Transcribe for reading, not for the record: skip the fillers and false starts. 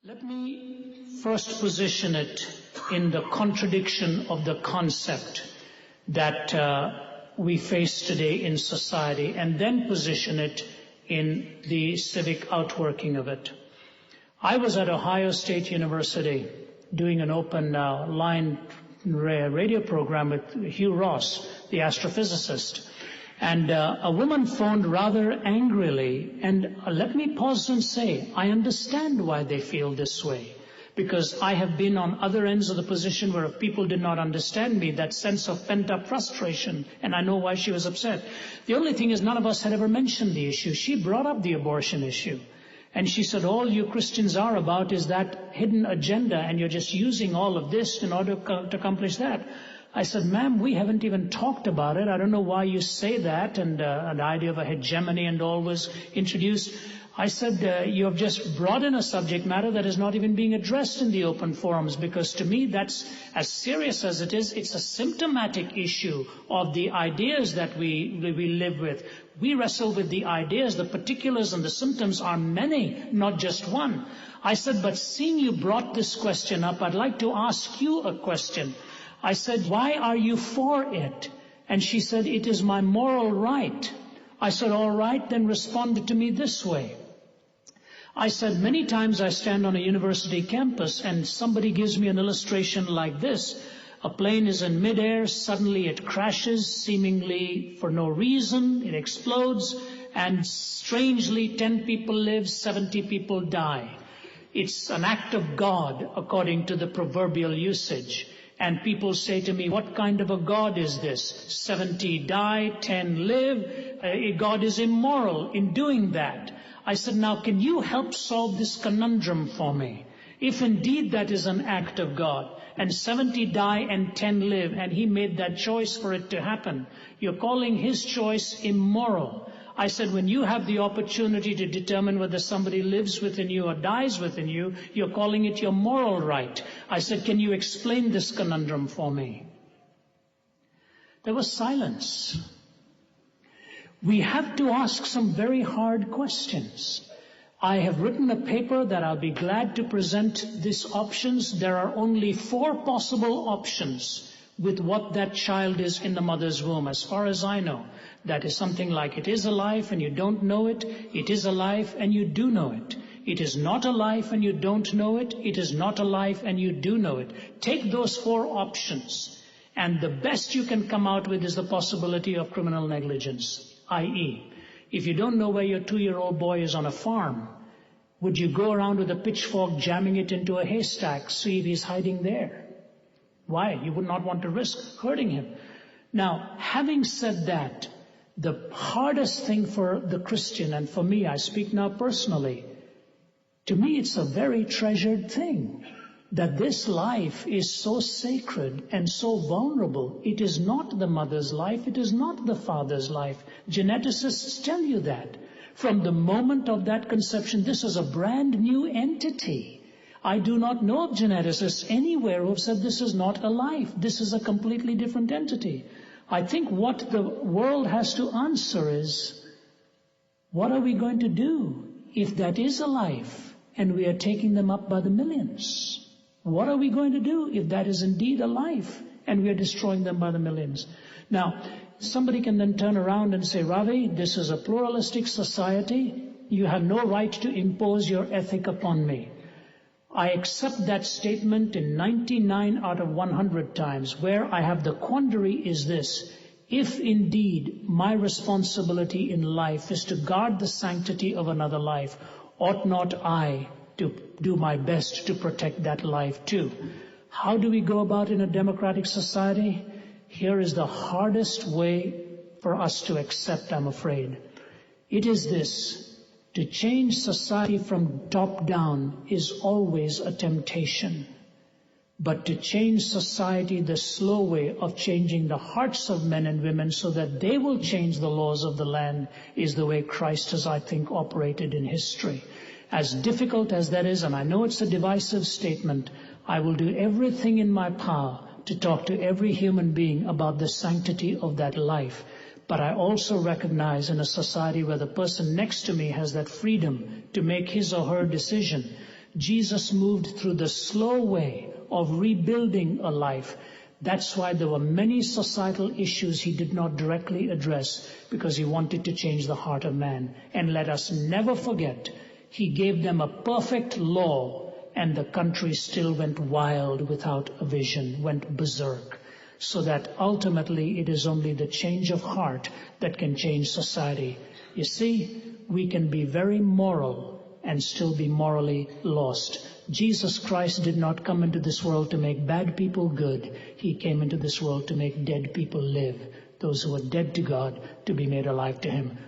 Let me first position it in the contradiction of the concept that we face today in society, and then position it in the civic outworking of it. I was at Ohio State University doing an open line radio program with Hugh Ross, the astrophysicist. And a woman phoned rather angrily, and let me pause and say, I understand why they feel this way, because I have been on other ends of the position where if people did not understand me, that sense of pent-up frustration, and I know why she was upset. The only thing is, none of us had ever mentioned the issue. She brought up the abortion issue, and she said, all you Christians are about is that hidden agenda, and you're just using all of this in order to accomplish that. I said, ma'am, we haven't even talked about it. I don't know why you say that. And the idea of a hegemony and all was introduced. I said, you have just brought in a subject matter that is not even being addressed in the open forums, because to me that's as serious as it is. It's a symptomatic issue of the ideas that we live with. We wrestle with the ideas. The particulars and the symptoms are many, not just one. I said, but seeing you brought this question up, I'd like to ask you a question. I said, why are you for it? And she said, it is my moral right. I said, all right, then respond to me this way. I said, many times I stand on a university campus and somebody gives me an illustration like this. A plane is in midair, suddenly it crashes, seemingly for no reason, it explodes, and strangely 10 people live, 70 people die. It's an act of God, according to the proverbial usage. And people say to me, what kind of a God is this? 70 die, 10 live. God is immoral in doing that. I said, now can you help solve this conundrum for me? If indeed that is an act of God, and 70 die and 10 live, and he made that choice for it to happen, you're calling his choice immoral. I said, when you have the opportunity to determine whether somebody lives within you or dies within you, you're calling it your moral right. I said, can you explain this conundrum for me? There was silence. We have to ask some very hard questions. I have written a paper that I'll be glad to present these options. There are only 4 possible options with what that child is in the mother's womb, as far as I know. That is something like it is alive and you don't know it. It is alive and you do know it. It is not alive and you don't know it. It is not alive and you do know it. Take those 4 options, and the best you can come out with is the possibility of criminal negligence, i.e., if you don't know where your 2-year-old boy is on a farm, would you go around with a pitchfork jamming it into a haystack, see if he's hiding there? Why? You would not want to risk hurting him. Now, having said that, the hardest thing for the Christian, and for me, I speak now personally, to me it's a very treasured thing that this life is so sacred and so vulnerable. It is not the mother's life, it is not the father's life. Geneticists tell you that. From the moment of that conception, this is a brand new entity. I do not know of geneticists anywhere who have said this is not a life. This is a completely different entity. I think what the world has to answer is, what are we going to do if that is a life and we are taking them up by the millions? What are we going to do if that is indeed a life and we are destroying them by the millions? Now, somebody can then turn around and say, Ravi, this is a pluralistic society. You have no right to impose your ethic upon me. I accept that statement in 99 out of 100 times. Where I have the quandary is this: if indeed my responsibility in life is to guard the sanctity of another life, ought not I to do my best to protect that life too? How do we go about in a democratic society? Here is the hardest way for us to accept, I'm afraid. It is this: to change society from top down is always a temptation. But to change society the slow way of changing the hearts of men and women so that they will change the laws of the land is the way Christ has, I think, operated in history. As difficult as that is, and I know it's a divisive statement, I will do everything in my power to talk to every human being about the sanctity of that life. But I also recognize in a society where the person next to me has that freedom to make his or her decision, Jesus moved through the slow way of rebuilding a life. That's why there were many societal issues he did not directly address, because he wanted to change the heart of man. And let us never forget, he gave them a perfect law, and the country still went wild without a vision, went berserk. So that ultimately it is only the change of heart that can change society. You see, we can be very moral and still be morally lost. Jesus Christ did not come into this world to make bad people good. He came into this world to make dead people live. Those who are dead to God to be made alive to Him.